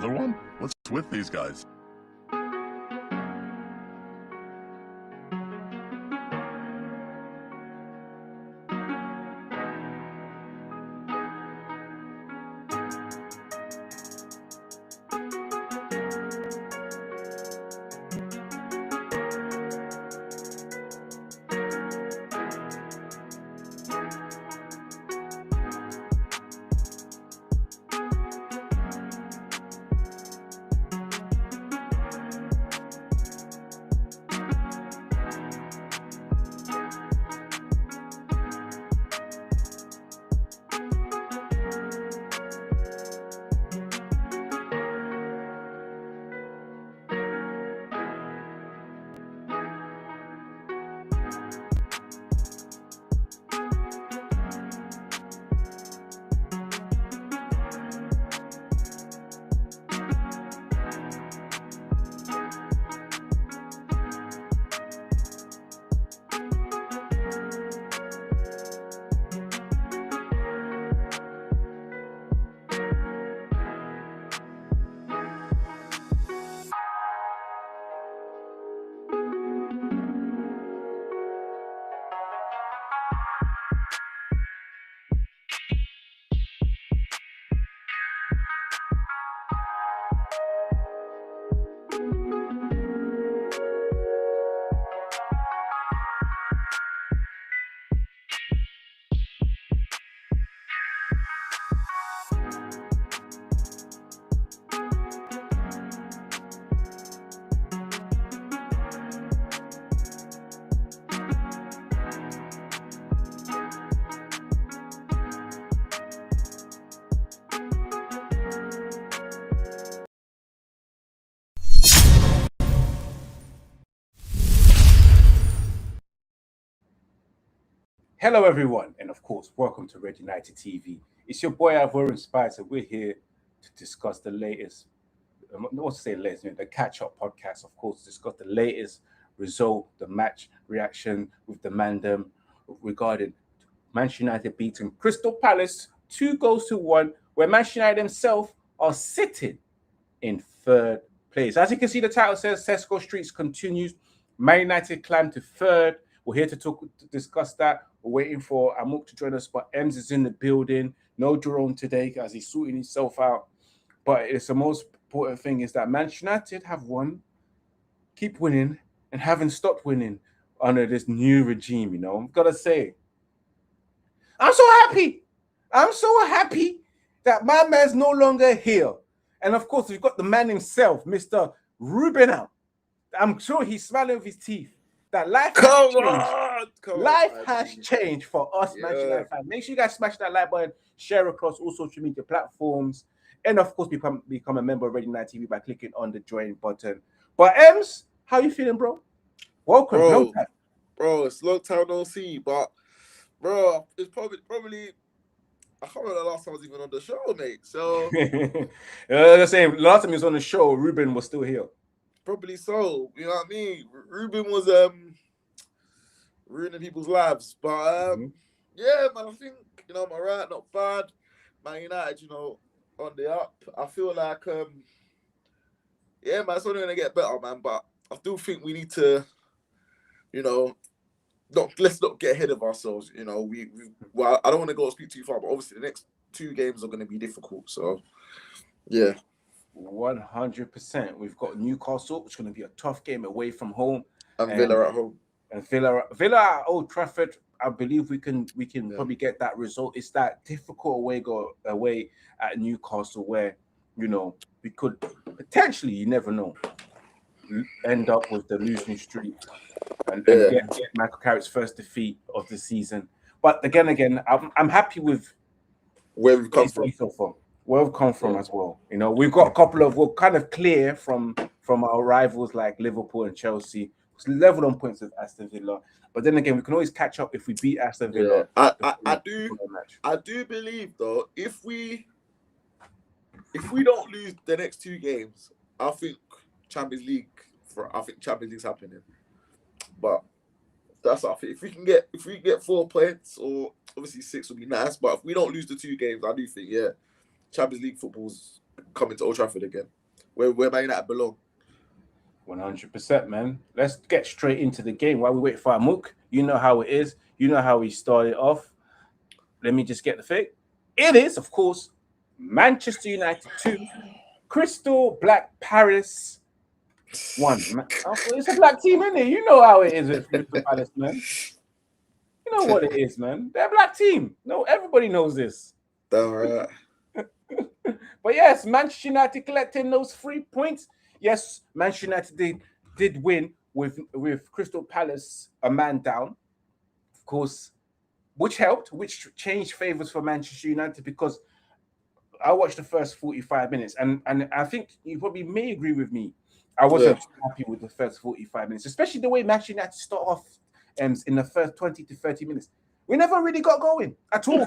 Another one? What's with these guys? Hello, everyone, and of course, welcome to Red United TV. It's your boy Ivorian Spice, and we're here to discuss the latest, not to say latest, the catch-up podcast, of course, discuss the latest result, the match reaction with the Mandem regarding Manchester United beating Crystal Palace 2-1, where Manchester United themselves are sitting in third place. As you can see, the title says SESKO Streets continues. Man United climb to third. We're here to discuss that. We're waiting for Amuk to join us, but Ems is in the building. No Jerome today as he's sorting himself out. But it's the most important thing is that Manchester United have won, keep winning, and haven't stopped winning under this new regime. You know, I've got to say, I'm so happy. I'm so happy that my man's no longer here. And of course, we've got the man himself, Mr. Ruben out. I'm sure he's smiling with his teeth. That life has changed for us, Manchester United fans. Make sure you guys smash that like button, share across all social media platforms, and of course, become a member of Red United TV by clicking on the join button. But Ems, how you feeling, bro? Welcome, bro. It's long time no see, but bro, it's probably I can't remember the last time I was even on the show, mate. So the same. Last time he was on the show, Ruben was still here. Probably so. You know what I mean? Ruben was ruining people's lives. But yeah, man, I think, I'm all right, not bad. Man United, on the up. I feel like yeah, man, it's only gonna get better, man. But I still think we need to, let's not get ahead of ourselves. Well, I don't want to go speak too far, but obviously the next 2 games are gonna be difficult. So yeah. 100%. We've got Newcastle, which is going to be a tough game away from home, and Villa at home. And Villa at Old Trafford. I believe we can probably get that result. It's that difficult away at Newcastle where we could potentially, you never know, end up with the losing streak and get Michael Carrick's first defeat of the season. But again, I'm happy with where we've come from so far. Where we've come from as well. We've got a couple of, we're kind of clear from our rivals like Liverpool and Chelsea. It's leveled on points with Aston Villa. But then again, we can always catch up if we beat Aston Villa. I do believe though, if we don't lose the next 2 games, I think Champions League's happening. But that's I think if we get 4 points, or obviously 6 would be nice. But if we don't lose the 2 games, I do think Champions League football's coming to Old Trafford again, where Man United belong. 100%, man. Let's get straight into the game while we wait for our Mook. You know how it is. You know how we started off. Let me just get the thing. It is, of course, Manchester United 2, Crystal Black Paris 1. It's a black team, isn't it? You know how it is with Crystal Palace, man. You know what it is, man. They're a black team. No, everybody knows this. All right. But yes, Manchester United collecting those 3 points. Yes, Manchester United did win with Crystal Palace a man down, of course, which helped, which changed favours for Manchester United, because I watched the first 45 minutes and I think you probably may agree with me. I wasn't happy with the first 45 minutes, especially the way Manchester United start off in the first 20 to 30 minutes. We never really got going at all.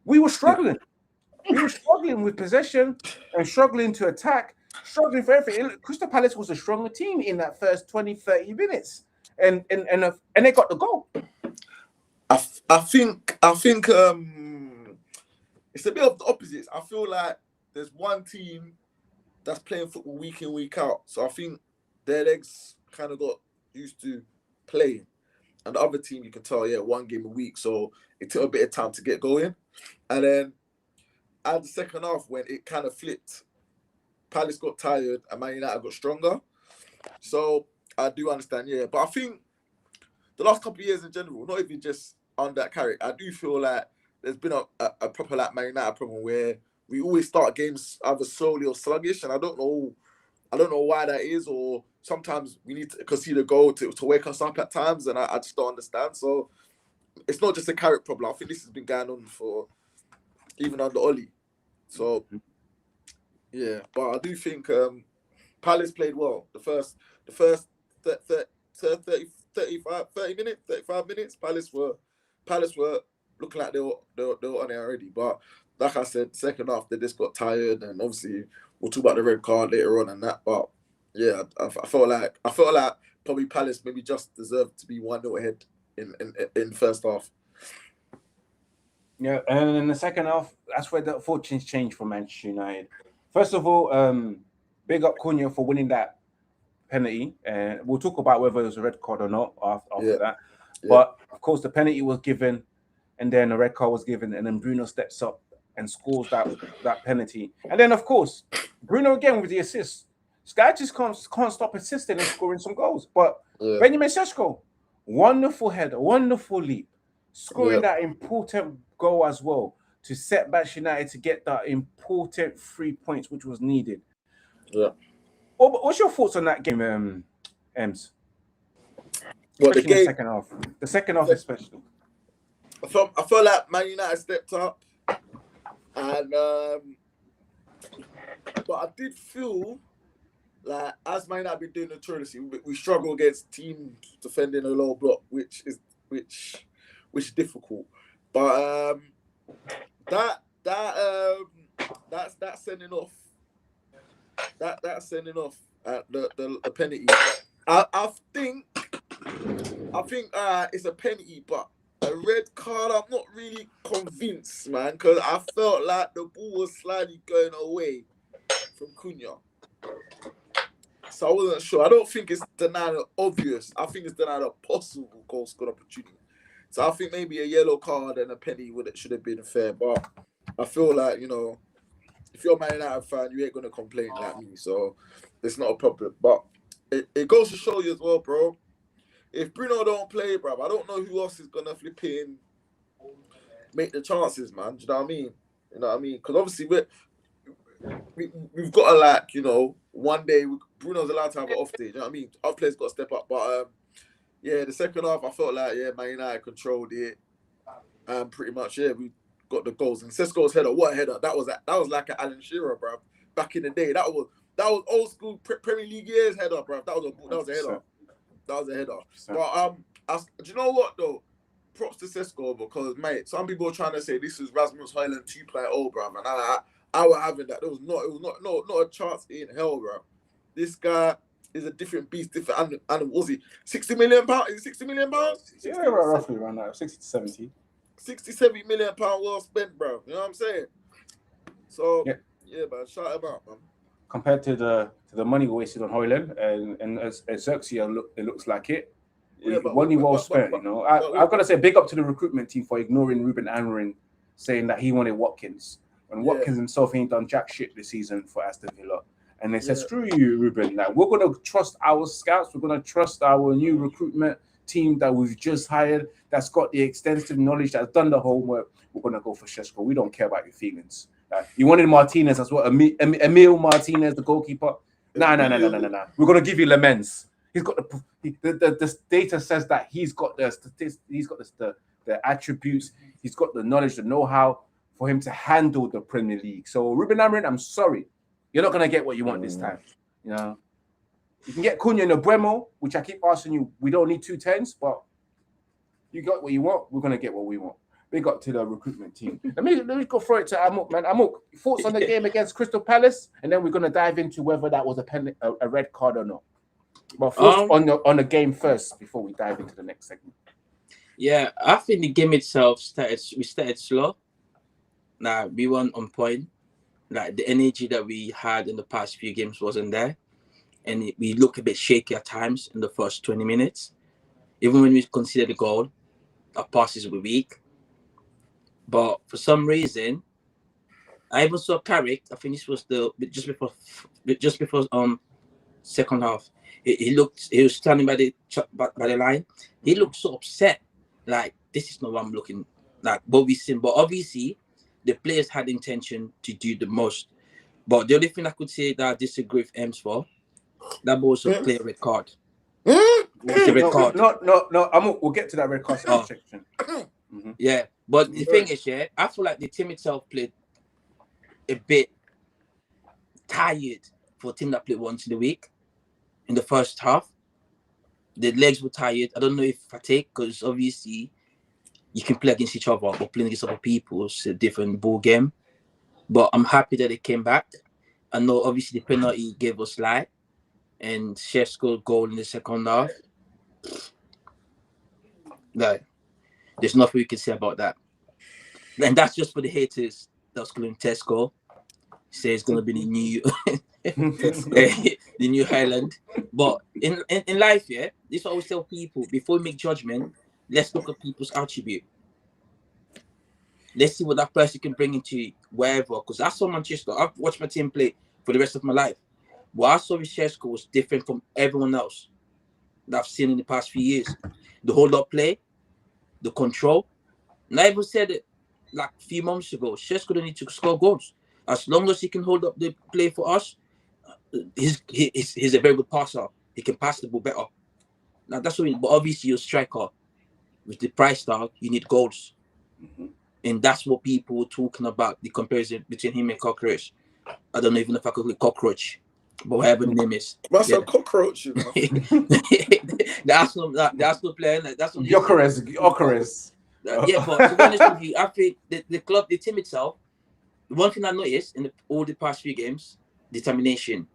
We were struggling. We were struggling with possession and struggling to attack, struggling for everything. Crystal Palace was a stronger team in that first 20, 30 minutes. And they got the goal. I think it's a bit of the opposites. I feel like there's one team that's playing football week in, week out. So I think their legs kind of got used to playing. And the other team, you can tell, one game a week. So it took a bit of time to get going. And then at the second half, when it kind of flipped, Palace got tired and Man United got stronger. So I do understand, But I think the last couple of years in general, not even just on that character, I do feel like there's been a proper like Man United problem where we always start games either slowly or sluggish, and I don't know why that is, or sometimes we need to concede a goal to wake us up at times, and I just don't understand. So it's not just a carrot problem. I think this has been going on for even under Oli. So but I do think Palace played well. The first 35 minutes, Palace were looking like they were on it already. But like I said, second half they just got tired, and obviously we'll talk about the red card later on and that. But I felt like probably Palace maybe just deserved to be 1-0 ahead in the first half. Yeah, and in the second half, that's where the fortunes changed for Manchester United. First of all, big up Cunha for winning that penalty. And we'll talk about whether it was a red card or not after that. Yeah. But of course, the penalty was given, and then a red card was given, and then Bruno steps up and scores that penalty. And then, of course, Bruno again with the assist. This guy just can't stop assisting and scoring some goals. But Benjamin Šeško, wonderful header, wonderful leap, scoring that important goal as well to set Manchester United to get that important 3 points which was needed. Yeah. What's your thoughts on that game, Ems? Well, the second half especially. I felt like Man United stepped up, and but I did feel like as Man United been doing notoriously, we struggle against teams defending a low block, which is difficult. But that sending off. That sending off at the penalty. I think it's a penalty, but a red card. I'm not really convinced, man, because I felt like the ball was slightly going away from Cunha. So I wasn't sure. I don't think it's denied an obvious. I think it's denied a possible goal scored opportunity. So I think maybe a yellow card and a penalty should have been fair. But I feel like, if you're a Man United fan, you ain't going to complain like me. So it's not a problem. But it goes to show you as well, bro. If Bruno don't play, bro, I don't know who else is going to flip in, make the chances, man. Do you know what I mean? You know what I mean? Because obviously we've got to, one day Bruno's allowed to have an off day. You know what I mean? Our players got to step up. But the second half, I felt like Man United controlled it, and pretty much we got the goals. And SESKO's header, what a header! That was like an Alan Shearer, bro. Back in the day, that was old school Premier League years header, bro. That was a header. That was a header. But do you know what though? Props to SESKO, because mate, some people are trying to say this is Rasmus Højlund 2.0, bro. And I was having that. It was not a chance in hell, bro. This guy is a different beast, different animal. Was he 60 million pounds? Is it 60 million pounds? Yeah, roughly around that, 60 to 70. 60, 70 million pounds well spent, bro. You know what I'm saying? So Yeah, man. Shout him out, man. Compared to the money wasted on Hoyland and as Xerxia, it looks like it. Yeah, but money well spent, you know. I've got to say, big up to the recruitment team for ignoring Ruben Amorim, saying that he wanted Watkins. And Watkins himself ain't done jack shit this season for Aston Villa. And they said, screw you, Ruben. Like, we're going to trust our scouts. We're going to trust our new recruitment team that we've just hired, that's got the extensive knowledge, that's done the homework. We're going to go for Šeško. We don't care about your feelings. You wanted Martinez as well, Emil Martinez, the goalkeeper. Nah. We're going to give you Lemens. He's got the data says that he's got the statistics, he's got the attributes, he's got the knowledge, the know-how for him to handle the Premier League. So Ruben Amorim, I'm sorry, you're not gonna get what you want this time. You know, you can get Cunha and Buemo, which I keep asking you. We don't need 2 10s, but you got what you want. We're gonna get what we want. Big up to the recruitment team. Let me go throw it to Amok, man. Amok, thoughts on the game against Crystal Palace, and then we're gonna dive into whether that was a red card or not. But first, on the game first before we dive into the next segment. Yeah, I think the game itself we started slow. Now we weren't on point. Like the energy that we had in the past few games wasn't there, and we looked a bit shaky at times in the first 20 minutes. Even when we considered the goal, our passes were weak. But for some reason, I even saw Carrick. I think this was just before second half. He was standing by the line. He looked so upset. Like, this is not what I'm looking like, what we've seen. But obviously, the players had intention to do the most. But the only thing I could say that I disagree with Ems for, that was a clear red card. What's the red card? No. We'll get to that red card section. Yeah, but the thing is, I feel like the team itself played a bit tired for a team that played once in a week. In the first half, the legs were tired. I don't know if fatigue, because obviously you can play against each other, but playing against other people is a different ball game. But I'm happy that they came back. I know obviously the penalty gave us light, and Šeško goal in the second half. Like, there's nothing we can say about that. And that's just for the haters that's calling Tesco. Say it's gonna be the new the new Highland. But in life, this is what I always tell people: before we make judgment, let's look at people's attribute. Let's see what that person can bring into wherever. Because I saw Manchester. I've watched my team play for the rest of my life. What I saw with Šeško was different from everyone else that I've seen in the past few years. The hold-up play, the control. And I even said it like a few months ago. Šeško don't need to score goals. As long as he can hold up the play for us, he's a very good passer. He can pass the ball better. Now that's what. But obviously, you're a striker. With the price tag, you need goals, and that's what people were talking about. The comparison between him and Cockroach. I don't know even if I could call it Cockroach, but whatever the name is. That's a cockroach, you know. the Arsenal player. That's what. Gyökeres. Yeah, but to be honest with you, I think the team itself. One thing I noticed in all the past few games, determination.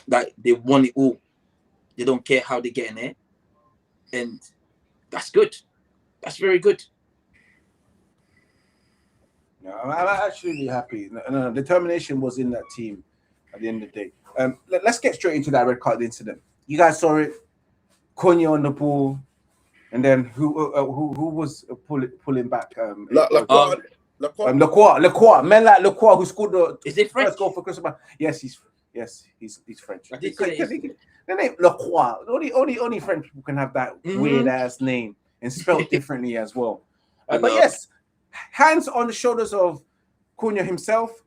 Like, they won it all. They don't care how they get in there. And that's good. That's very good. No, I'm actually really happy. No, determination was in that team at the end of the day. Let's get straight into that red card incident. You guys saw it. Cunha on the ball. And then who was pulling back? Lacroix, men like Lacroix who scored the first goal for Crystal Palace. Yes, he's French. The name Lacroix. Only French people can have that weird ass name and spelled differently as well. But yes, hands on the shoulders of Cunha himself.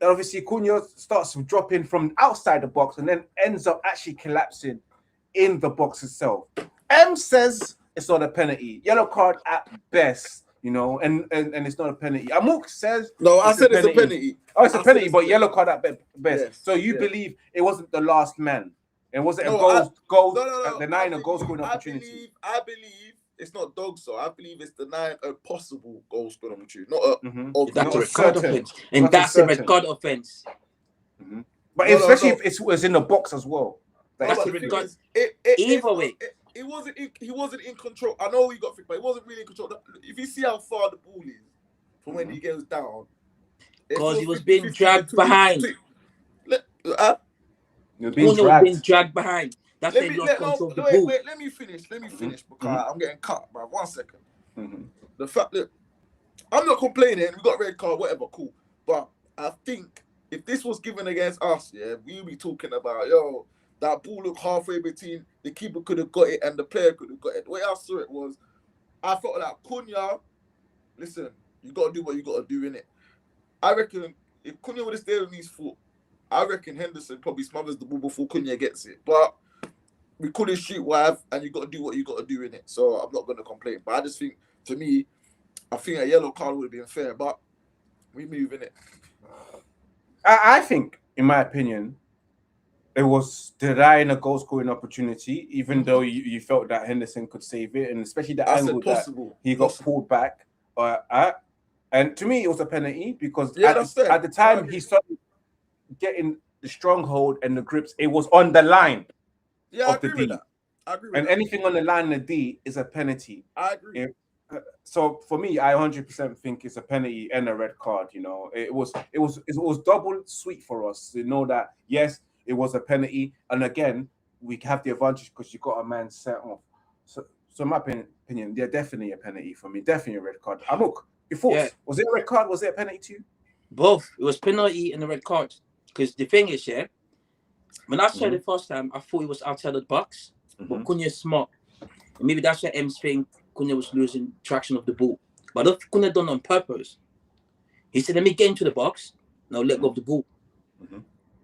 Obviously, Cunha starts dropping from outside the box and then ends up actually collapsing in the box itself. M says it's not a penalty. Yellow card at best. You know, and it's not a penalty. Amok says no. I said it's a penalty. Oh, it's a penalty, but yellow card at best. Yes, so you believe it wasn't the last man? It wasn't a goal. Denying a goal scoring opportunity. I believe it's not dog. So I believe it's denying a possible goal scoring opportunity, not a. That's a red card offense, and that's a red card offense. But especially if it was in the box as well. That's a red card. Either way. He wasn't in control. I know he got fit, but he wasn't really in control. If you see how far the ball is from when he goes down, Because he was being dragged behind. You're being Cunha was being dragged behind. That's why he lost control of the ball. Wait, let me finish because I'm getting cut, bro. 1 second. The fact that I'm not complaining, we got a red card, whatever, cool. But I think if this was given against us, yeah, we'll be talking about, yo, that ball looked halfway between the keeper could have got it and the player could have got it. The way I saw it was, I felt like Cunha, listen, you got to do what you got to do, innit? I reckon if Cunha would have stayed on his foot, I reckon Henderson probably smothers the ball before Cunha gets it. But we couldn't shoot wide, and you got to do what you got to do, innit? So I'm not going to complain. But I just think, to me, I think a yellow card would have been fair, but we move, innit? I think, in my opinion, it was denying a goal-scoring opportunity, even though you felt that Henderson could save it, and especially the angle that he got pulled back. And to me, it was a penalty because at the time he started getting the stronghold and the grips. It was on the line of the D. I agree with and that. anything on the line of the D is a penalty. I agree. So for me, I 100% think it's a penalty and a red card. You know, it was double sweet for us to know that yes, it was a penalty, and again, we have the advantage because you got a man set off. So in my opinion, they're definitely a penalty for me. Definitely a red card. Amok, your thoughts? Yeah. Was it a red card? Was it a penalty to you? Both. It was penalty and a red card. Because the thing is, yeah, when I saw it the first time, I thought he was outside of the box. But Cunha's smart. And maybe that's why M's think Cunha was losing traction of the ball. But I don't think Cunha done on purpose. He said, let me get into the box. Now let go of the ball.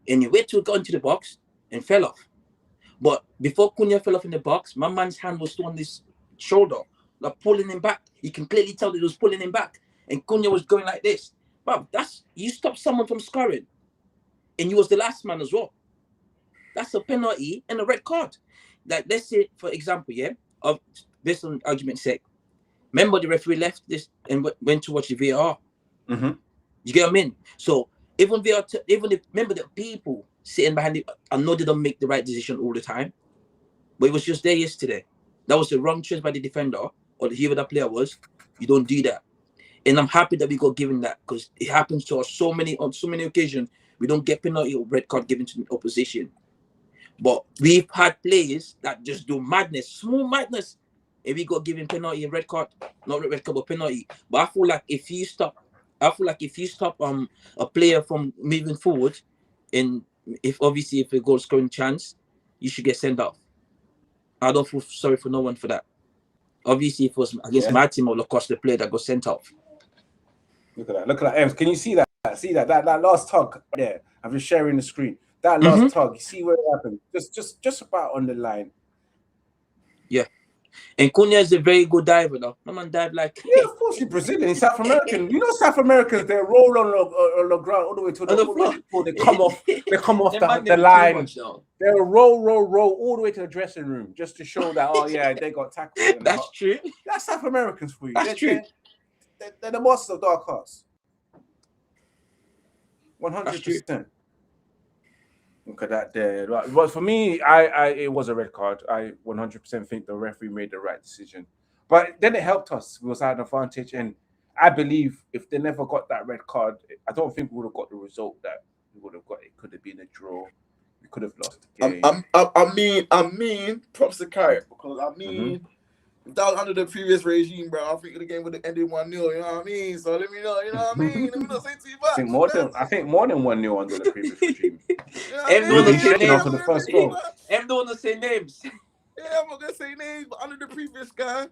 And he went to go into the box and fell off. But before Cunha fell off in the box, my man's hand was still on his shoulder, like pulling him back. You can clearly tell that it was pulling him back. And Cunha was going like this. But you stopped someone from scoring. And you was the last man as well. That's a penalty and a red card. Like, let's say, for example, yeah, based on argument's sake, remember the referee left this and went to watch the VAR. You get what I mean? So even remember the people sitting behind it, I know they don't make the right decision all the time, but it was just there yesterday. That was the wrong choice by the defender or whoever that player was. You don't do that. And I'm happy that we got given that because it happens to us on so many occasions. We don't get penalty or red card given to the opposition. But we've had players that just do madness, small madness, and we got given penalty and red card, not red card, but penalty. But I feel like if you stop a player from moving forward, and if a goal scoring chance, you should get sent off. I don't feel sorry for no one for that. Obviously, if it was against my team, or cost the player that got sent off. Look at that, Ems. Can you see that? See that last tug there? I'm just sharing the screen. That last tug, you see where it happened? Just about on the line. Yeah. And Cunha is a very good diver, though. My man dive like... Yeah, of course, he's Brazilian. He's South American. You know South Americans, they roll on the ground all the way to the floor. They come off the line. Much, they'll roll all the way to the dressing room just to show that, oh, yeah, they got tackled. That's true. That's South Americans for you. That's true. They're the masters of dark arts. 100%. Look at that there. But for me, it was a red card. I 100% think the referee made the right decision. But then it helped us. We was at an advantage. And I believe if they never got that red card, I don't think we would have got the result that we would have got. It could have been a draw. We could have lost the game. I mean, props to Carrick because if that was under the previous regime, bro, I think the game would have ended 1-0, you know what I mean? So let me know, you know what I mean? Let me not say too much. I think more than 1-0 under the previous regime. M don't want to say names. Yeah, I'm not going to say names, but under the previous guy,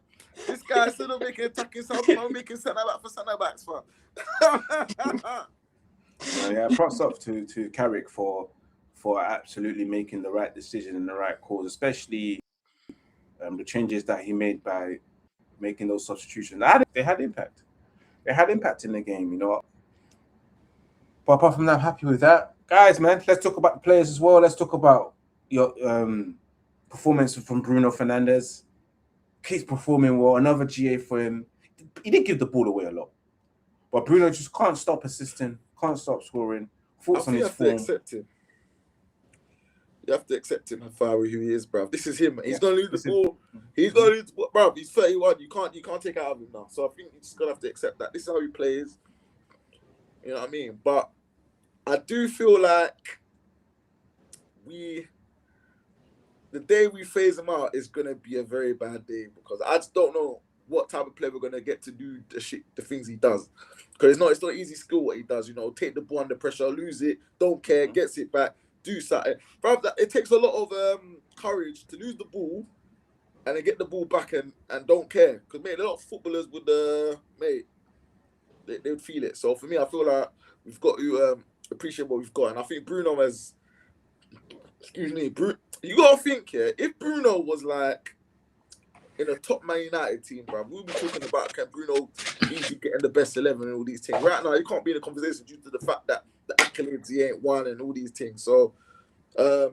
this guy still not making attacking Southpaw, making centre-back for centre-backs, fam. Yeah, props up to Carrick for absolutely making the right decision and the right calls, especially the changes that he made by making those substitutions. They had impact. They had impact in the game, you know. But apart from that, I'm happy with that. Guys, man, let's talk about the players as well. Let's talk about your performance from Bruno Fernandes. Keeps performing well. Another GA for him. He did give the ball away a lot. But Bruno just can't stop assisting, can't stop scoring. Thoughts on his form. You have to accept him for who he is, bruv. This is him. He's gonna lose the ball. He's gonna lose the ball, bruv. He's 31. You can't take it out of him now. So I think you just gonna have to accept that. This is how he plays. You know what I mean? But I do feel like the day we phase him out is gonna be a very bad day because I just don't know what type of player we're gonna get to do the things he does. Because it's not easy skill what he does. You know, take the ball under pressure, lose it, don't care, gets it back, do something. Bruv, it takes a lot of courage to lose the ball and then get the ball back and don't care. Because mate, a lot of footballers would they would feel it. So for me, I feel like we've got to appreciate what we've got, and I think Bruno has. Excuse me, you gotta think, yeah. If Bruno was like in a top Man United team, bro, we'll be talking about can Bruno easily get in the best 11 and all these things. Right now, you can't be in a conversation due to the fact that the accolades he ain't won and all these things. So, yeah,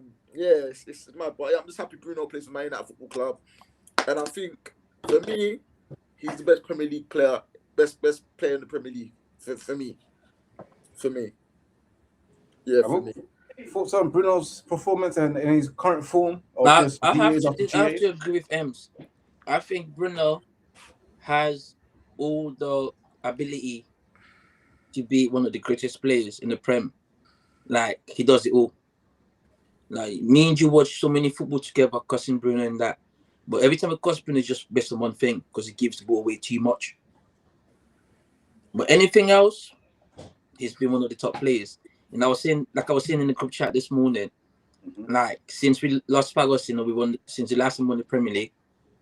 it's mad. But yeah, I'm just happy Bruno plays for Man United Football Club, and I think for me, he's the best Premier League player, best player in the Premier League for me. Yeah, for me. Thoughts on Bruno's performance and his current form? Or I just have years to after I have GA? to agree with Ems. I think Bruno has all the ability to be one of the greatest players in the Prem. Like, he does it all. Like, me and you watch so many football together, cussing Bruno and that. But every time I cuss Bruno, it's just based on one thing, because he gives the ball away too much. But anything else, he's been one of the top players. And I was saying in the group chat this morning, like, since we lost Ferguson, we won since the last time we won the Premier League,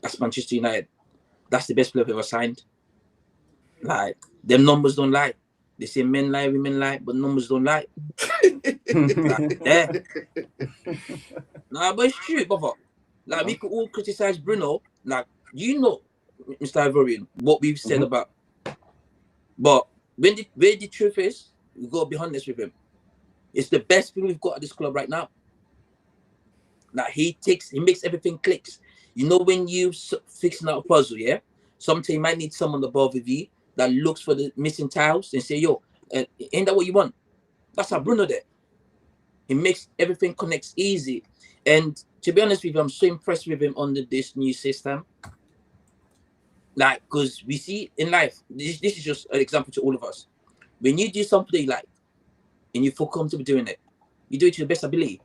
that's Manchester United. That's the best player I've ever signed. Like, them numbers don't lie. They say men lie, women lie, but numbers don't lie. Like, yeah. Nah, but it's true, brother. Like, we could all criticize Bruno. Like, you know, Mr. Ivorian, what we've said about. But where the truth is, we got to be honest with him. It's the best thing we've got at this club right now. Like, he makes everything clicks. You know, when you fixing out a puzzle, yeah? Sometimes you might need someone above with you that looks for the missing tiles and say, yo, ain't that what you want? That's how Bruno did. He makes everything connects easy. And to be honest with you, I'm so impressed with him under this new system. Like, because we see in life, this is just an example to all of us. When you do something you like and you feel comfortable doing it, you do it to the best ability.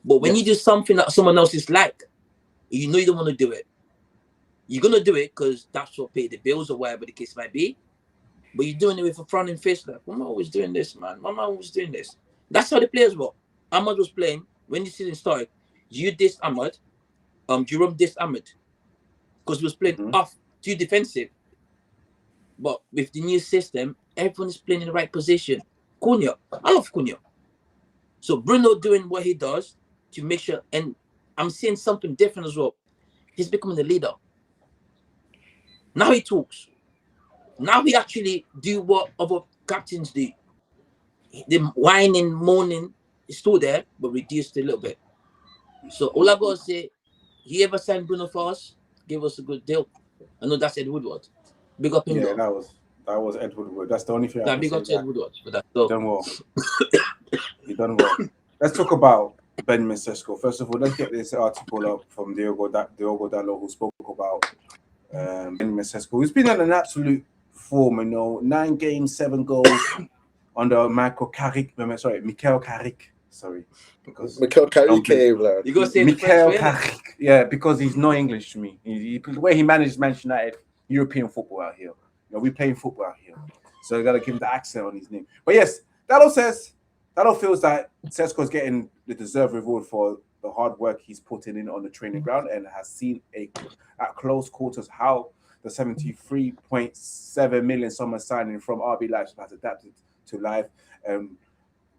But when you do something that someone else is like, you know you don't want to do it. You're going to do it because that's what paid the bills or whatever the case might be. But you're doing it with a frowning face like, Mama always doing this, man. Mama always doing this. That's how the players were. Ahmad was playing. When the season started, you dissed Ahmad. Jerome dissed Ahmad. Because he was playing off, too defensive. But with the new system, everyone is playing in the right position. Cunha. I love Cunha. So Bruno doing what he does to make sure, and I'm seeing something different as well. He's becoming the leader. Now he talks. Now we actually do what other captains do. The whining, moaning is still there, but reduced a little bit. So all I gotta say, he ever signed Bruno for us, give us a good deal. I know that's Ed Woodward. Big up him. Yeah, that was Ed Woodward. That's the only thing I can big say. up to Ed Woodward for that. So, done well. He done well. Let's talk about Benjamin Šeško. First of all, let's get this article up from Diogo Dallo, who spoke about Benjamin Šeško, who's been in an absolute form, 9 games, 7 goals under Mikel Carrick. Sorry. Because Mikel Carrick, you gotta say Mikel Carrick. Yeah, because he's not English to me. The way he managed Manchester United, European football out here. We playing football out here. So you gotta give him the accent on his name. But yes, Dallo feels that Sesko's getting the deserved reward for the hard work he's putting in on the training ground and has seen at close quarters how the 73.7 million summer signing from RB Leipzig has adapted to life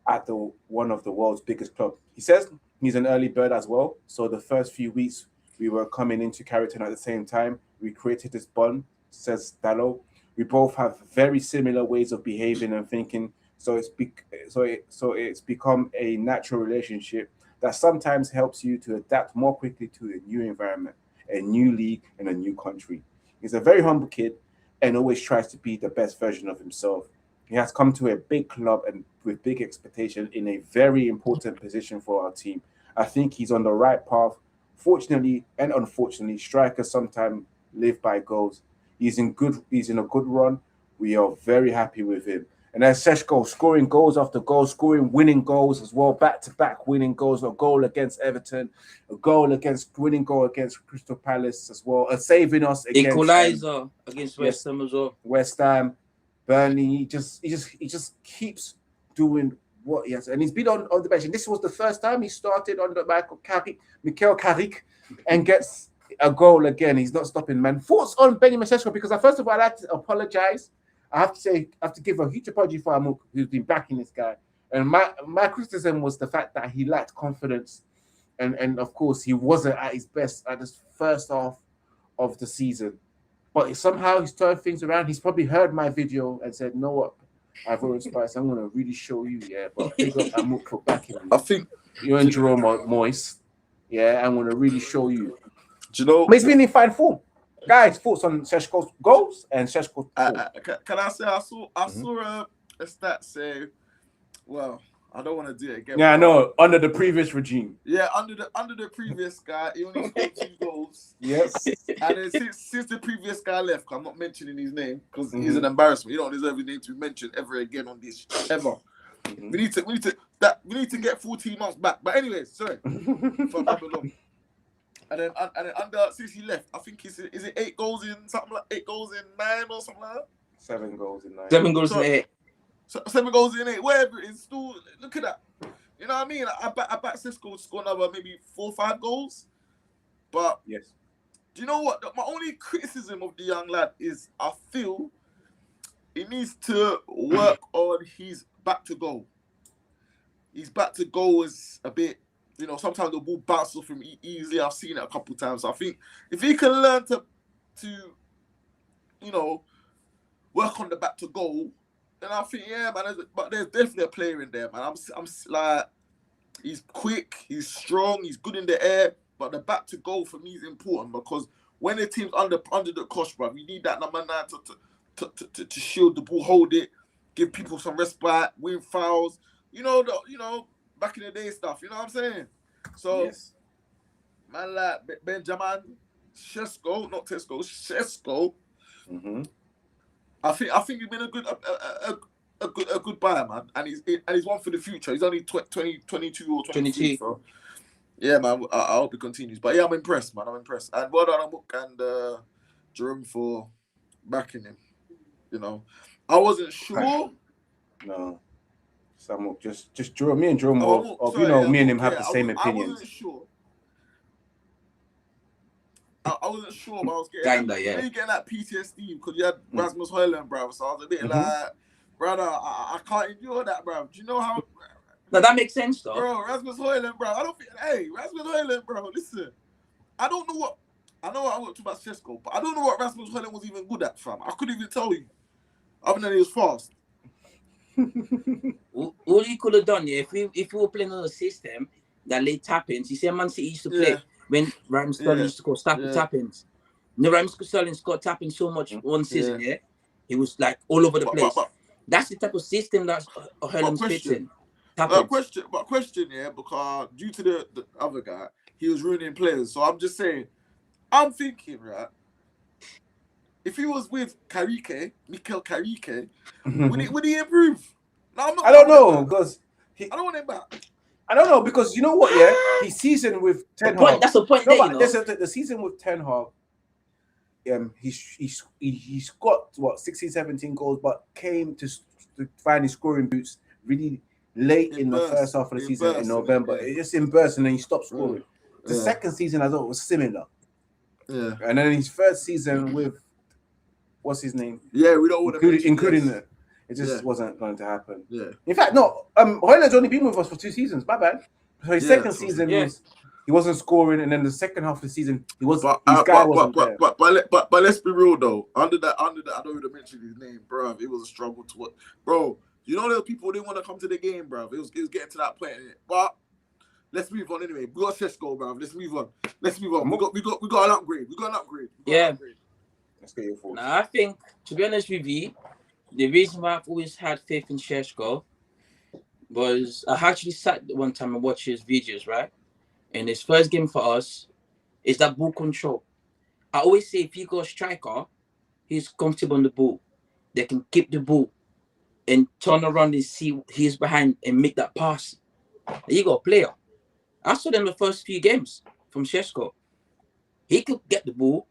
at one of the world's biggest clubs. He says he's an early bird as well. So the first few weeks we were coming into Carrington at the same time. We created this bond, says Dallo. We both have very similar ways of behaving and thinking. So it's become a natural relationship that sometimes helps you to adapt more quickly to a new environment, a new league, and a new country. He's a very humble kid and always tries to be the best version of himself. He has come to a big club and with big expectations in a very important position for our team. I think he's on the right path. Fortunately and unfortunately, strikers sometimes live by goals. He's in a good run. We are very happy with him. And then Šeško scoring goals after goals, scoring winning goals as well, back-to-back winning goals, a goal against Everton, winning goal against Crystal Palace as well, saving us against equalizer against West Ham as well. West Ham, Burnley. He just keeps doing what he has, and he's been on the bench. And this was the first time he started under Mikel Carrick, and gets a goal again. He's not stopping, man. Thoughts on Benjamin Šeško? Because first of all, I'd like to apologize. I have to give a huge apology for Amuk, who's been backing this guy. And my criticism was the fact that he lacked confidence, and of course he wasn't at his best at this first half of the season. But somehow he's turned things around. He's probably heard my video and said, "No, what, Ivorian Spice, I'm gonna really show you." Yeah, but big up Amuk for backing me. I think you and Jerome are moist. Yeah, I'm gonna really show you. Do you know? But he's been in fine form. Guys, thoughts on Šeško's goals and Šeško's can I say I saw a stat say, well, I don't want to do it again. Yeah, I know. Under the previous regime. Yeah, under the previous guy, he only scored 2 goals. Yes. And then since the previous guy left, I'm not mentioning his name because he's an embarrassment. You don't deserve his name to be mentioned ever again on this ever. We need to get 14 months back. But anyways, sorry. And then under since he left, I think is it 8 goals in something like 8 goals in 9 or something like that? 7 goals in 9. 7 goals in 8. 7 goals in 8, whatever it is. Still, look at that. You know what I mean? I bet SESKO would score another maybe 4 or 5 goals. But yes, do you know what? My only criticism of the young lad is I feel he needs to work on his back to goal. His back to goal is a bit. You know, sometimes the ball bounces off him easily. I've seen it a couple of times. So I think if he can learn to you know, work on the back to goal, then I think, yeah, man. But there's definitely a player in there, man. I'm like, he's quick, he's strong, he's good in the air. But the back to goal for me is important because when the team's under the cosh, bro, you need that number 9 to shield the ball, hold it, give people some respite, win fouls. You know, back in the day stuff, you know what I'm saying? So, yes. Man, like Benjamin Šeško, not Tesco, Šeško. I think he's been a good buyer, man, and he's one for the future. He's only 22 or 23. So, yeah, man, I hope he continues. But yeah, I'm impressed, man. I'm impressed. And well done, Amuk and Jerome for backing him. You know, I wasn't sure. No. Some just Jerome, me and Jerome, me and him have the same opinions. I wasn't sure. I wasn't sure, but I was getting that PTSD because you had Rasmus Højlund, bro. So I was a bit like, brother, I can't endure that, bro. Do you know how? No, that makes sense, though. Bro, Rasmus Højlund, bro. I don't think. Hey, Rasmus Højlund, bro. Listen, I don't know what. I know I want to talk about SESKO, but I don't know what Rasmus Højlund was even good at, fam. I couldn't even tell you. Other than he was fast. All he could have done, yeah, if we were playing on a system that laid tap-ins, you see, Man City used to play when Raheem Sterling used to score tap-ins. You know, Raheem Sterling scored tap-ins so much one season, yeah? He was like all over the place. That's the type of system that Højlund fits in. Question, yeah, because due to the other guy, he was ruining players. So I'm just saying, I'm thinking, right? If he was with Mikel Carrick, would he improve? No, I don't know because I don't want him back. I don't know because you know what? Yeah, his season with Ten Hag. That's the point. No, but the season with Ten Hag. He's got what 16, 17 goals, but came to find his scoring boots really late in the first half of the season in November. It just in burst and then he stopped scoring. The second season I thought was similar. Yeah, and then his first season with what's his name? Yeah, we don't want to including it. It just wasn't going to happen. Yeah. In fact, no. Højlund's only been with us for 2 seasons. My bad. So his second season he wasn't scoring, and then the second half of the season he was. But let's be real though. Under that, I don't even mention his name, bro. It was a struggle to what, bro. You know, there were people who didn't want to come to the game, bro. It was getting to that point. But let's move on anyway. We got SESKO, bro. Let's move on. We got an upgrade. Let's get your thoughts. I think, to be honest with you, the reason why I've always had faith in Šeško was I actually sat one time and watched his videos, right? And his first game for us is that ball control. I always say if you go striker, he's comfortable on the ball. They can keep the ball. and turn around and see he's behind and make that pass. You got a player. I saw them the first few games from Šeško. He could get the ball,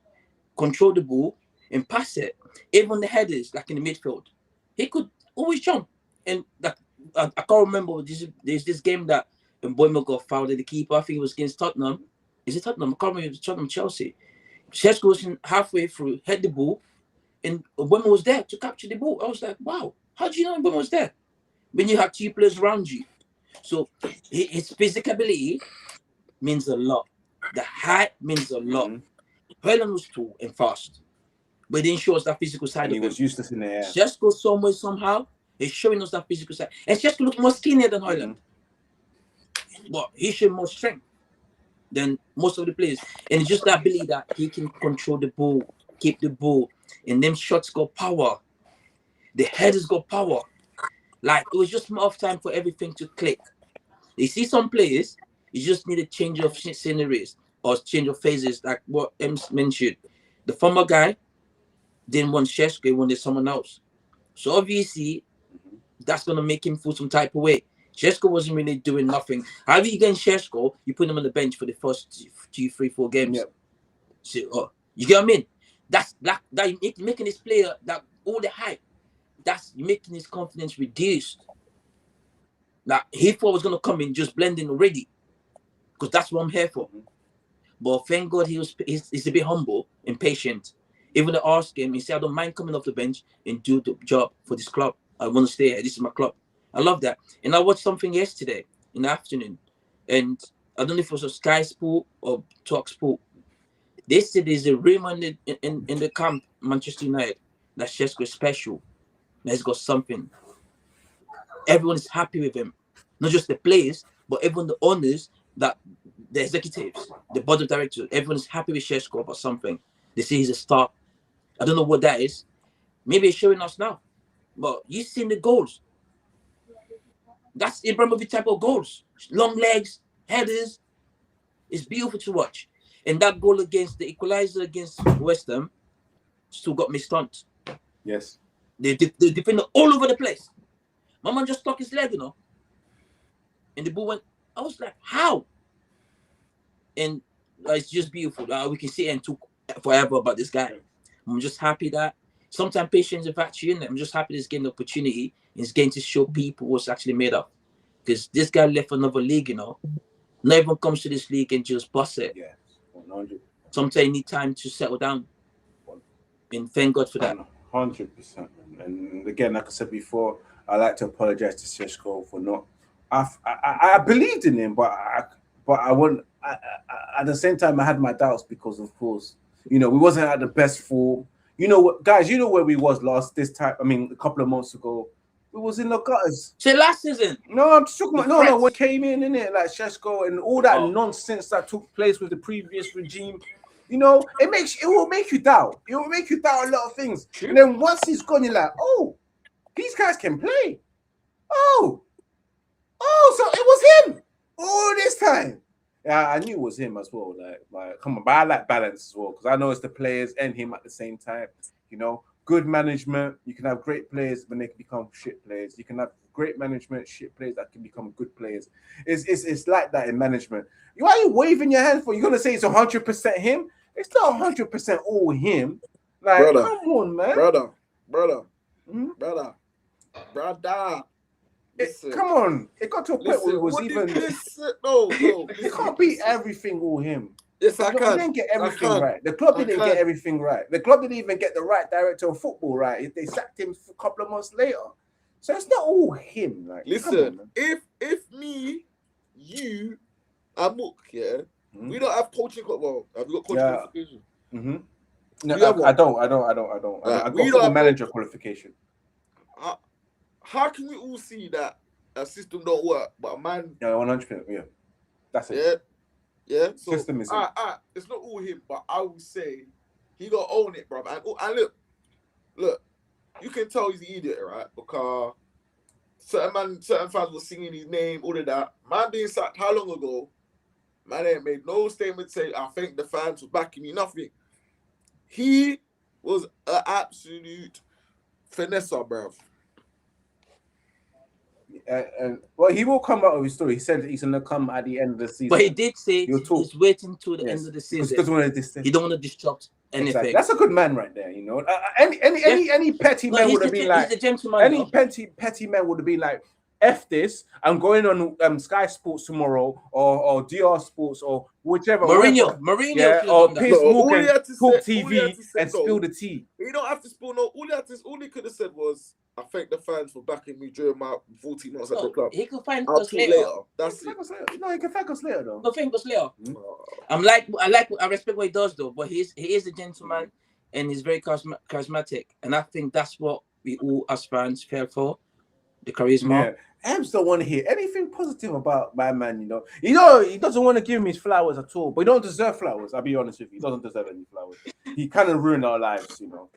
control the ball, and pass it. Even the headers, like in the midfield, he could always jump. And that I can't remember. There's this game that Bournemouth got fouled at the keeper. I think it was against Tottenham. Is it Tottenham? I can't remember. It was Tottenham, Chelsea. Šeško was halfway through, had the ball, and Bournemouth was there to capture the ball. I was like, wow, how do you know Bournemouth was there when you have two players around you? So his physicality means a lot. The height means a lot. Haaland was tall and fast, but it didn't show us that physical side. And he was useless in the air. Šeško somewhere somehow is showing us that physical side, and Šeško looked more skinnier than Haaland, but he showed more strength than most of the players, and it's just that ability that he can control the ball, keep the ball, and them shots got power. The headers got power. Like, it was just enough time for everything to click. You see some players, you just need a change of sceneries or change of phases, like what Ems mentioned. The former guy didn't want Šeško, he wanted someone else. So obviously, that's going to make him feel some type of way. Šeško wasn't really doing nothing. However, you get Šeško, you put him on the bench for the first 2, 3, 4 games. Yep. So, you get what I mean? That's making this player, that all the hype, that's making his confidence reduced. Like, he thought was going to come in just blending already, because that's what I'm here for. But thank God he's a bit humble and patient. Even to ask him, he said, I don't mind coming off the bench and do the job for this club. I want to stay here. This is my club. I love that. And I watched something yesterday in the afternoon, and I don't know if it was a Sky Sport or Talk Sport. They said there's a rumor in the camp, Manchester United, that Šeško is special. That he's got something. Everyone is happy with him. Not just the players, but everyone, the owners, that the executives, the board of directors, everyone is happy with Šeško about something. They say he's a star. I don't know what that is. Maybe it's showing us now. But you've seen the goals. That's Ibrahimovic type of goals. Long legs, headers. It's beautiful to watch. And that goal against the equalizer against West Ham still got me stunned. Yes. They defended all over the place. My man just stuck his leg, you know. And the ball went. I was like, how? And it's just beautiful. We can sit and talk forever about this guy. I'm just happy that sometimes patience is virtue, isn't it? I'm just happy he's getting the opportunity. He's getting to show people what's actually made of. Because this guy left another league, you know. Not everyone comes to this league and just bust it. Yeah, 100%. Sometimes you need time to settle down. And thank God for that. 100%. And again, like I said before, I like to apologize to Šeško for not. I believed in him, but I wouldn't. At the same time, I had my doubts because, of course, you know, we wasn't at the best form. You know what, guys? You know where we was a couple of months ago. We was in the gutters. So last season? No, I'm just talking about no. What came in it, like Šeško and all that nonsense that took place with the previous regime. You know, it will make you doubt. It will make you doubt a lot of things. True. And then once he's gone, you're like, oh, these guys can play. Oh, so it was him all this time. Yeah, I knew it was him as well. Like, come on, but I like balance as well because I know it's the players and him at the same time. You know, good management. You can have great players when they can become shit players. You can have great management, shit players that can become good players. It's like that in management. Why are you waving your hands for? You're gonna say it's 100% him? It's not 100% all him. Like, brother, come on, man, brother. Come on, it got to a point where it was even. No, it can't be everything all him. Yes, I can. He didn't get everything right. The club didn't get everything right. The club didn't even get the right director of football right. They sacked him a couple of months later. So it's not all him. Like, listen, on, if me, you, and Mook, we don't have coaching. Well, have you got coaching qualification? Mm-hmm. No, I don't. I got football manager qualification. How can we all see that a system don't work, but a man? Yeah, 100%. Yeah, that's it. Yeah. So system is it's not all him, but I would say he got to own it, bro. And look, you can tell he's the idiot, right? Because certain fans were singing his name, all of that. Man being sacked how long ago? Man ain't made no statement saying, I think the fans were backing me, nothing. He was an absolute finesser, bro. Well, he will come out of his story. He said he's gonna come at the end of the season. But he did say he's waiting till the end of the season. He doesn't want to he don't want to disrupt anything. Exactly. That's a good man right there. You know, any petty man would have been like, he's a gentleman. Any petty man would have been like, F this, I'm going on Sky Sports tomorrow or DR Sports or whichever. Mourinho, yeah, or Piers Morgan, Talk TV and spill the tea. You don't have to spill no. All he could have said was, I thank the fans for backing me during my 14 months at the club. He can find us later. That's it. No, he can thank us later though. No, thank us later. I respect what he does though, but he is a gentleman and he's very charismatic, and I think that's what we all as fans fell for. The charisma. Yeah. Ems don't want to hear anything positive about my man, you know. He doesn't want to give me his flowers at all, but he don't deserve flowers. I'll be honest with you. He doesn't deserve any flowers. He kind of ruined our lives, you know.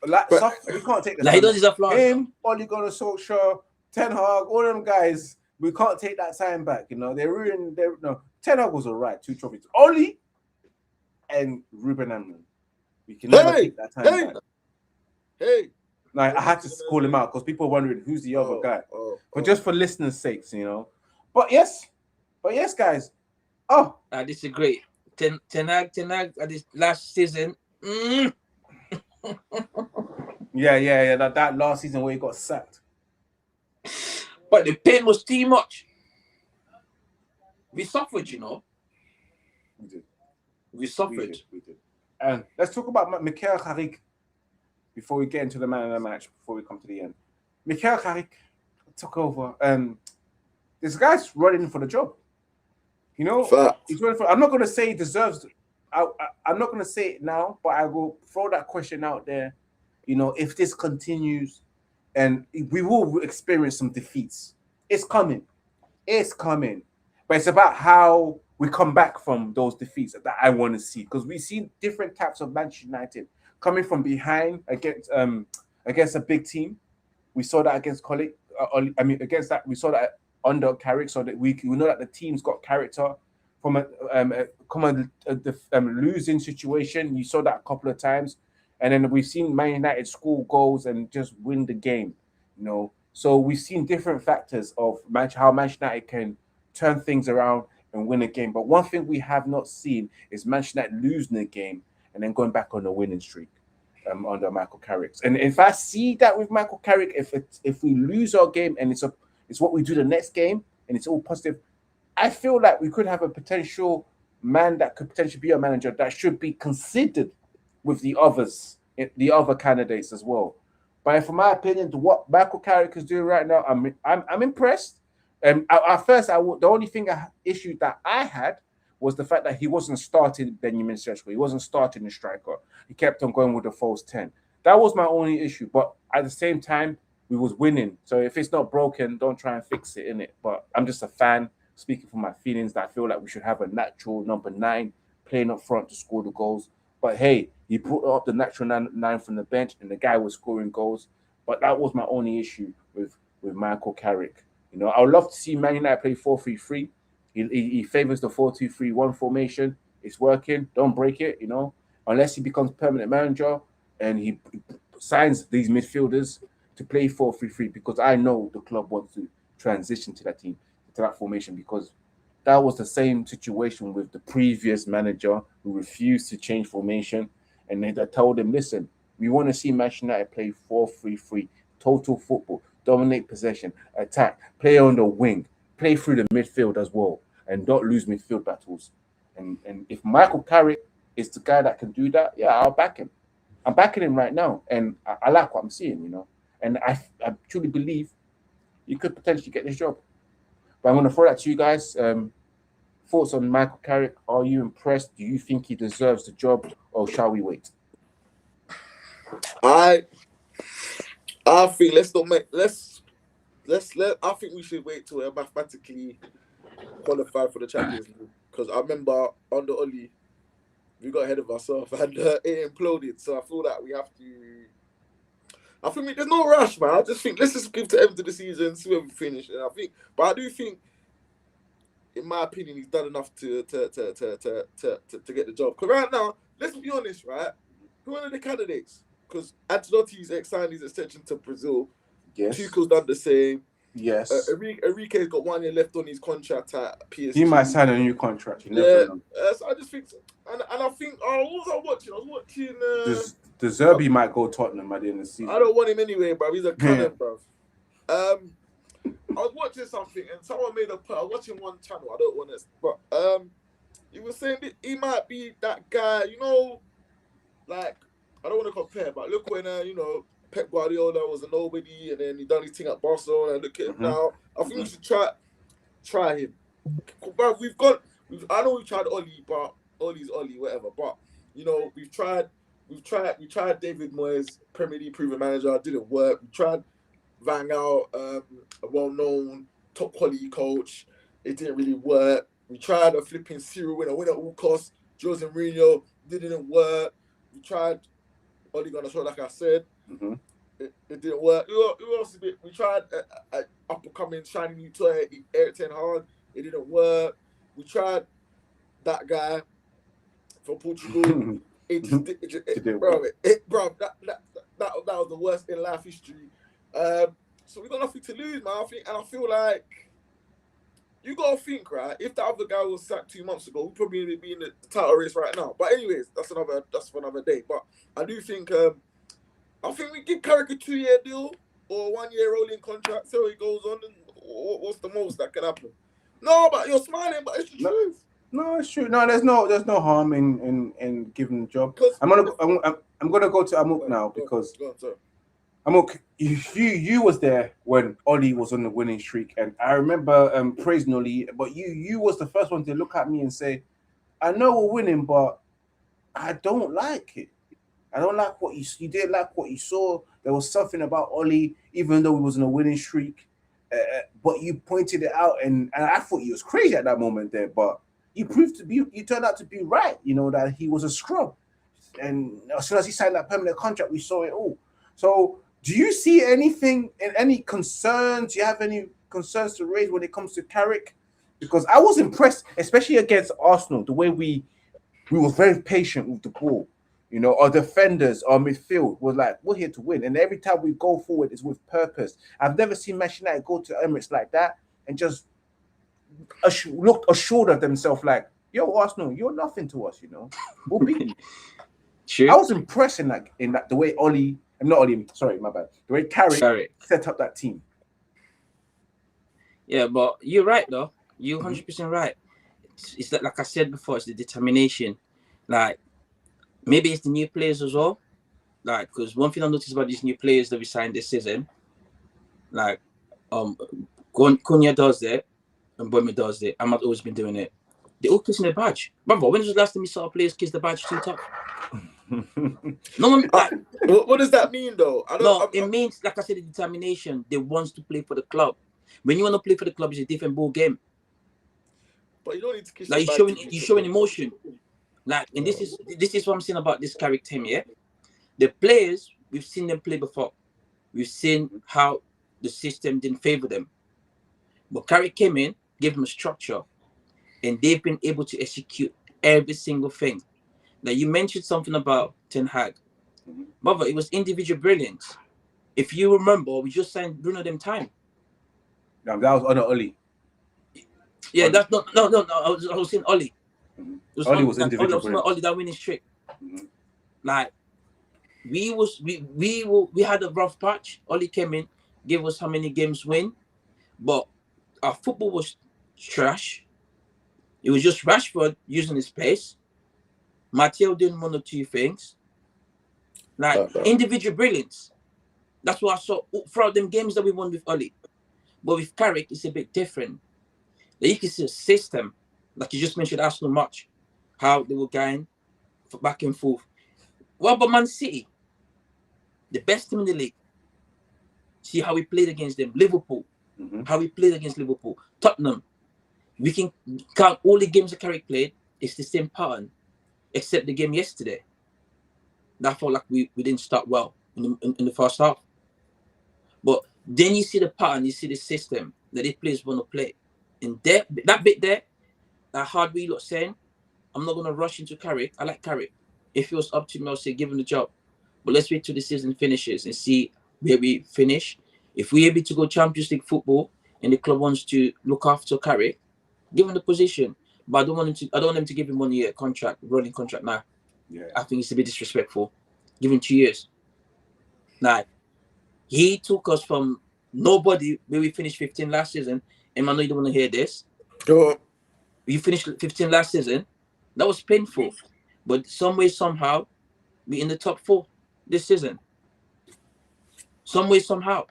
Like, we can't take that. He doesn't deserve flowers. Him, Ole Gunnar Solskjaer, Ten Hag, all them guys, we can't take that time back, you know. They ruined Ten Hag was alright, 2 trophies. Ole and Ruben Amorim. We can never take that time back. Hey. Like, I had to call him out because people are wondering who's the other guy. But just for listeners' sakes, you know. But yes, guys. This is great. Ten Hag at this last season. Yeah. That last season where he got sacked. But the pain was too much. We suffered, you know. We did. We suffered. We did. And let's talk about Mikel Carrick before we get into the man of the match, before we come to the end. Mikel Carrick took over. This guy's running for the job. You know, he's running for. I'm not going to say he deserves. I'm not going to say it now, but I will throw that question out there. You know, if this continues, and we will experience some defeats. It's coming. But it's about how we come back from those defeats that I want to see, because we've seen different types of Manchester United coming from behind against a big team. We saw that against against that we saw that under Carrick, so that we know that the team's got character. From a losing situation, you saw that a couple of times, and then we've seen Man United score goals and just win the game. You know, so we've seen different factors of how Manchester United can turn things around and win a game. But one thing we have not seen is Manchester United losing a game and then going back on a winning streak under Michael Carrick. And if I see that with Michael Carrick, if we lose our game and it's what we do the next game and it's all positive, I feel like we could have a potential man that could potentially be a manager that should be considered with the other candidates as well. But from my opinion, what Michael Carrick is doing right now, I'm impressed. At first, the only issue that I had was the fact that he wasn't starting Benjamin Šeško. He wasn't starting the striker. He kept on going with the false 10. That was my only issue. But at the same time, we was winning. So if it's not broken, don't try and fix it, innit? But I'm just a fan, speaking from my feelings, that I feel like we should have a natural number 9 playing up front to score the goals. But hey, he brought up the natural 9 from the bench, and the guy was scoring goals. But that was my only issue with Michael Carrick. You know, I would love to see Man United play 4-3-3. He favors the 4-2-3-1 formation. It's working. Don't break it, you know, unless he becomes permanent manager and he signs these midfielders to play 4-3-3, because I know the club wants to transition to that team, to that formation, because that was the same situation with the previous manager who refused to change formation. And they told him, listen, we want to see Manchester United play 4-3-3, total football, dominate possession, attack, play on the wing, play through the midfield as well, and don't lose midfield battles. And if Michael Carrick is the guy that can do that, yeah, I'll back him. I'm backing him right now, and I like what I'm seeing, you know. And I truly believe he could potentially get this job. But I'm going to throw that to you guys. Thoughts on Michael Carrick? Are you impressed? Do you think he deserves the job, or shall we wait? I think I think we should wait till we're mathematically qualified for the Champions League, because I remember under Oli, we got ahead of ourselves and it imploded. So I feel that we have to. I think there's no rush, man. I just think let's just give to the end of the season, see where we finish. And I do think, in my opinion, he's done enough to get the job. Because right now, let's be honest, right? Who are the candidates? Because Ancelotti's signed his extension to Brazil. Yes. Tuchel's done the same. Yes. Enrique's got 1 year left on his contract at PSG. He might sign a new contract. You never know. So I just think, and I think, what was I watching? I was watching. The Zerbi might go Tottenham at the end of the season. I don't want him anyway, bro. He's a cannon, bro. I was watching something and someone made a point. I was watching one channel. I don't want to, but he was saying that he might be that guy. You know, like I don't want to compare, but look when Pep Guardiola was a nobody, and then he done his thing at Barcelona. And look at him now. I think we should try him. Bro, I know we've tried Oli, but Oli's Oli, whatever. But we've tried David Moyes, Premier League proven manager. Didn't work. We tried Van Gaal, a well-known top quality coach. It didn't really work. We tried a flipping serial win at all costs. Jose Mourinho didn't work. We tried Ole Gunnar Solskjaer, like I said. Mm-hmm. It didn't work. Who else did it? We tried up-and-coming shiny new toy, Eric Ten Hag. It didn't work. We tried that guy from Portugal. It didn't work. That was the worst in life history. So we got nothing to lose, man. I feel like you gotta think, right? If the other guy was sacked 2 months ago, we'd probably be in the title race right now. But anyways, that's for another day. But I do think we give Carrick a 2-year deal or a 1 year rolling contract. So he goes on, and what's the most that can happen? No, but you're smiling, but it's the truth. No, it's true. No, there's no harm in giving the job. I'm gonna go to Amok now because Amok, you was there when Oli was on the winning streak, and I remember praising Oli, but you was the first one to look at me and say, I know we're winning, but I don't like it. I don't like what you didn't like what you saw. There was something about Oli, even though he was in a winning streak, but you pointed it out, and I thought he was crazy at that moment there, but you turned out to be right, that he was a scrub. And as soon as he signed that permanent contract, we saw it all. So do you see any concerns? Do you have any concerns to raise when it comes to Carrick? Because I was impressed, especially against Arsenal, the way we were very patient with the ball. Our defenders, our midfield was like, we're here to win. And every time we go forward, it's with purpose. I've never seen Manchester United go to Emirates like that and just looked assured of themselves like, yo, Arsenal, you're nothing to us, We'll beat you. Sure. I was impressed in that the way the way Carrick set up that team. Yeah, but you're right though. You're 100% right. It's like I said before, it's the determination. Like maybe it's the new players as well. Like, because one thing I noticed about these new players that we signed this season, like Cunha does it and Boehme does it. Ahmad always been doing it. They all kissing their badge. Remember, when was the last time you saw players kiss the badge too tough? No one. Like, what does that mean, though? It means, like I said, the determination. They want to play for the club. When you want to play for the club, it's a different ball game. But you don't need to kiss. Like you're showing emotion. Like, and this is what I'm saying about this Carrick team. Yeah, the players, we've seen them play before. We've seen how the system didn't favor them. But Carrick came in, gave them a structure, and they've been able to execute every single thing. Now, you mentioned something about Ten Hag. Brother, it was individual brilliance. If you remember, we just signed Bruno them time. No, that was under Oli. Yeah, Oli. That's not. No. I was saying Oli. Oli was individual brilliance. Oli that winning streak. Like we had a rough patch. Oli came in, gave us how many games win, but our football was trash. It was just Rashford using his pace. Matteo doing 1 or 2 things. Like individual brilliance. That's what I saw throughout them games that we won with Oli. But with Carrick, it's a bit different. Like you can see a system, like you just mentioned Arsenal match, how they were going back and forth. What about Man City? The best team in the league. See how we played against them. Liverpool. How we played against Liverpool. Tottenham. We can count all the games that Carrick played. It's the same pattern, except the game yesterday. That felt like we didn't start well in the first half. But then you see the pattern, you see the system that these players want to play. And that bit there, that hard we lot saying, I'm not going to rush into Carrick. I like Carrick. If it was up to me, I'll say give him the job. But let's wait till the season finishes and see where we finish. If we're able to go Champions League football and the club wants to look after Carrick, give him the position. But I don't want him to give him 1 year contract, rolling contract now. Yeah. I think it's a bit disrespectful. Give him 2 years. Now, he took us from nobody where we finished 15 last season. And I know you don't want to hear this. Go on. We finished 15 last season. That was painful. But some way, somehow, we're in the top 4 this season. Some way, somehow.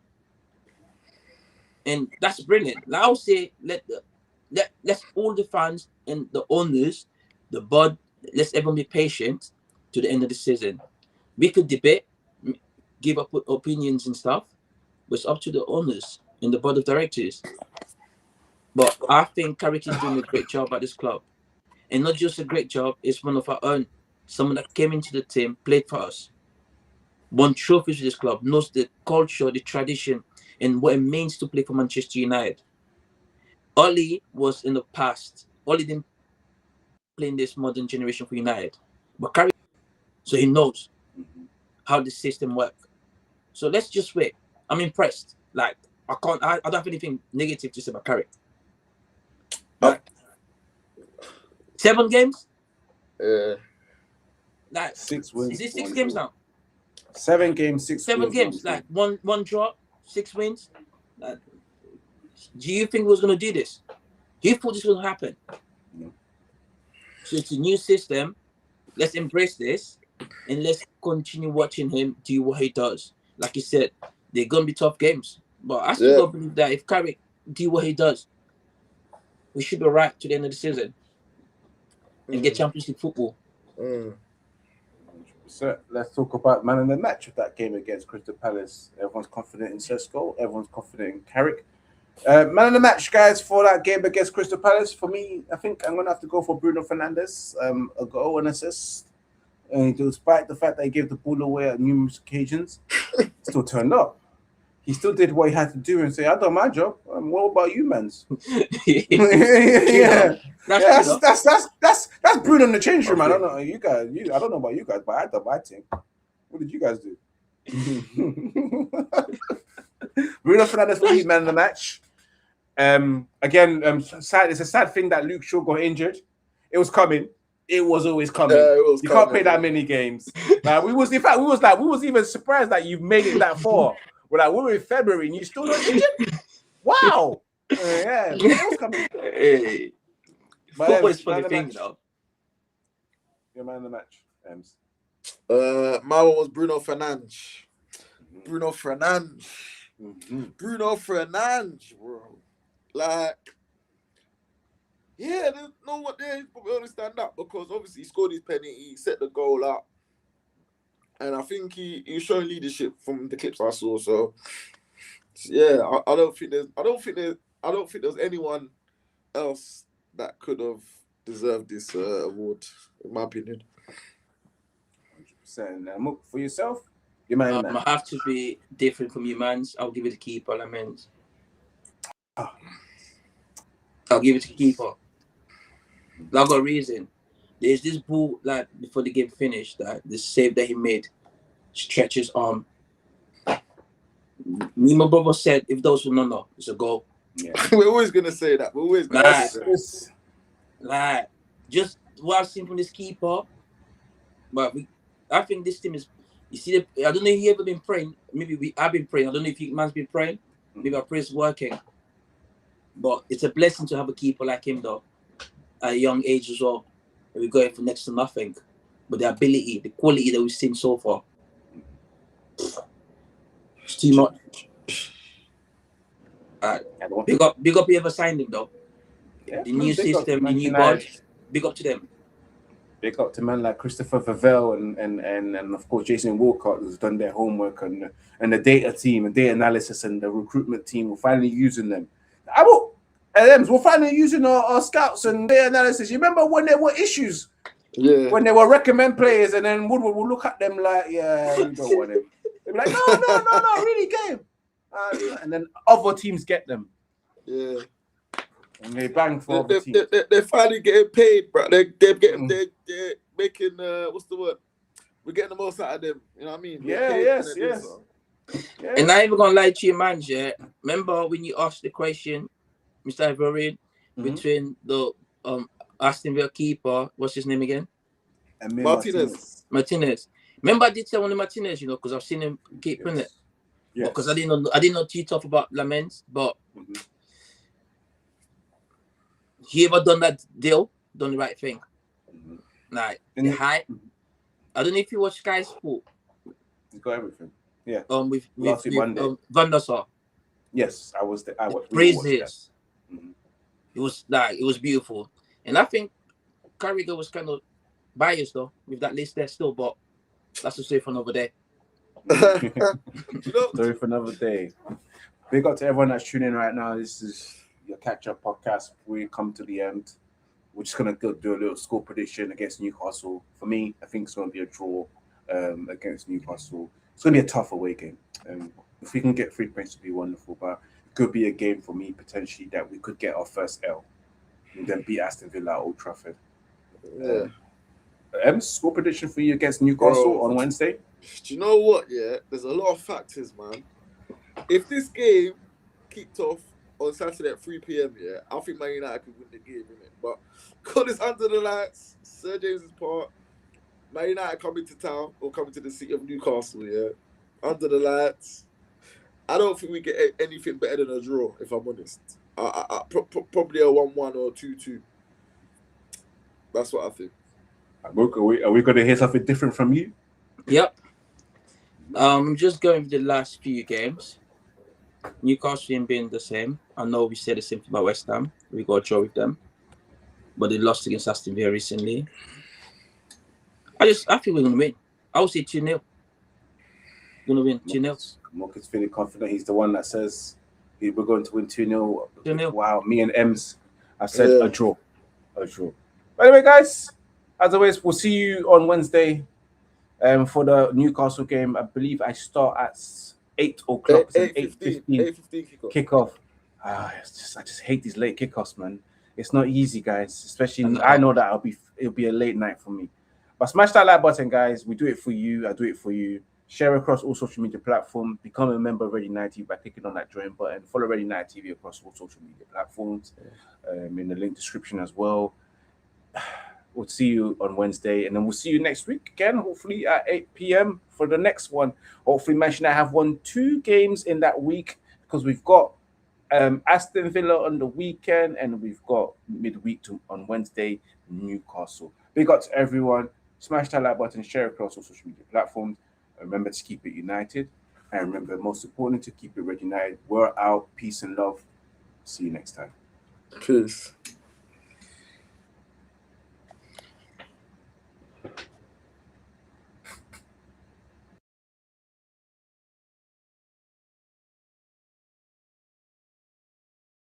And that's brilliant. Now I'll say, let's all the fans and the owners, the board, let's everyone be patient to the end of the season. We could debate, give up opinions and stuff, but it's up to the owners and the board of directors. But I think Carrick is doing a great job at this club. And not just a great job, it's one of our own. Someone that came into the team, played for us, won trophies with this club, knows the culture, the tradition, and what it means to play for Manchester United. Oli was in the past. Oli didn't play in this modern generation for United. But Carrick, so he knows how the system works. So let's just wait. I'm impressed. Like, I don't have anything negative to say about Carrick. Like, 7 games? Like 6 wins. Is it 6 games now? 7 games, 6 7 wins. games, like one draw, 6 wins. Like, do you think we was gonna do this? Do you thought this was gonna happen? No. So it's a new system. Let's embrace this and let's continue watching him do what he does. Like you said, they're gonna be tough games. But I still don't believe that if Carrick do what he does, we should be right to the end of the season and get Champions League football. So let's talk about man of the match of that game against Crystal Palace. Everyone's confident in SESKO. Everyone's confident in Carrick. Man of the match, guys, for that game against Crystal Palace. For me, I think I'm going to have to go for Bruno Fernandes. A goal and assist. And despite the fact that he gave the ball away at numerous occasions, still turned up. He still did what he had to do and say, "I done my job. What about you, mans?" Yeah, that's Bruno in the change room. I don't know you guys. I don't know about you guys, but I done my thing. What did you guys do? Bruno Fernandes for me, man of the match. Again, sad. It's a sad thing that Luke Shaw got injured. It was coming. It was always coming. You can't play that many games. We was even surprised that you've made it that far. We're like, we were in February and you still not injured? Wow. Yeah, it was coming. Hey. Football is funny thing, though. Your man of the match, Ems. My one was Bruno Fernandes. Bruno Fernandes. Bruno Fernandes, bro. Like, yeah, there's no one there to understand that because obviously he scored his penalty, he set the goal up. And I think he's showing leadership from the clips I saw. So yeah, I don't think there's anyone else that could have deserved this award, in my opinion. 100%. For yourself, you might I have to be different from you, man. I'll give it to keeper. I'll give it to keeper. I got a reason. There's this ball like before the game finished that the save that he made, stretch his arm. Me and my brother said if those were no, it's a goal. Yeah. We're always gonna say that. We're always gonna say that. Like just what I've seen from this keeper, but I think this team is. You see, I don't know if you ever been praying. Maybe I've been praying. I don't know if you man's been praying. Maybe our prayer's working. But it's a blessing to have a keeper like him, though, at a young age as well. And we're going for next to nothing. But the ability, the quality that we've seen so far, it's too much. Big up whoever signed him, though. Yeah, the new system, the new board. Big up to them. Big up to men like Christopher Favell and of course Jason Walcott, who's done their homework, and the data team and data analysis and the recruitment team. We're finally using them. We're finally using our scouts and data analysis. You remember when there were issues? Yeah. When they were recommend players, and then Woodward will look at them like, yeah, you don't want him. They'll be like, no, really get him. And then other teams get them. Yeah. And they bang for other teams. They're finally getting paid, bro. They're making what's the word? We're getting the most out of them. You know what I mean? Yes. Yeah. And I ain't even gonna lie to you, man. Yeah. Remember when you asked the question, Mr. Ivorian, between the Aston Villa keeper, what's his name again? Martinez. Remember I did tell one of Martinez, because I've seen him keep putting it. Yes. Because I didn't know too tough about Lamens, but he ever done that deal, done the right thing. Like the height. I don't know if you watch Sky Sport. He's got everything. Yeah. With Monday. Van der Sar. Yes, I was there. I watched. Praises. It was beautiful, and I think Carragher was kind of biased though with that list there still, but that's a story for another day. Story for another day. Big up to everyone that's tuning in right now. This is your catch-up podcast. We come to the end. We're just gonna do a little score prediction against Newcastle. For me, I think it's gonna be a draw against Newcastle. It's gonna be a tough away game. If we can get 3 points, it'd be wonderful. But it could be a game for me potentially that we could get our first L and then beat Aston Villa at Old Trafford. Score prediction for you against Newcastle on Wednesday? Do you know what? Yeah, there's a lot of factors, man. If this game kicked off on Saturday at 3 p.m, yeah, I think Man United could win the game, innit? But because it's under the lights, Sir James's Park, Man United coming to town or coming to the city of Newcastle, yeah, under the lights, I don't think we get anything better than a draw, if I'm honest. Probably a 1-1 or 2-2. That's what I think. Are we going to hear something different from you? Yep. Just going with the last few games. Newcastle ain't been the same. I know we said the same thing about West Ham. We got a draw with them, but they lost against Aston Villa recently. I think we're gonna win. I would say 2-0. We're gonna win 2-0. Mark is feeling confident. He's the one that says we're going to win 2-0. 2-0. Wow, me and Ems, I said a draw. A draw. By the way, guys, as always, we'll see you on Wednesday for the Newcastle game. I believe I start at 8 o'clock. 8:15 kickoff. I just hate these late kickoffs, man. It's not easy, guys. Especially, I know that it'll be a late night for me. But smash that like button, guys. We do it for you. I do it for you. Share across all social media platforms. Become a member of Ready Night TV by clicking on that join button. Follow Ready Night TV across all social media platforms. In the link description as well. We'll see you on Wednesday, and then we'll see you next week again, hopefully at 8 p.m. for the next one. Hopefully, Manchester United have won 2 games in that week because we've got Aston Villa on the weekend, and we've got midweek on Wednesday, Newcastle. Big up to everyone. Smash that like button, share across all social media platforms. Remember to keep it united, and remember, most important, to keep it Red United. We're out. Peace and love. See you next time. Peace.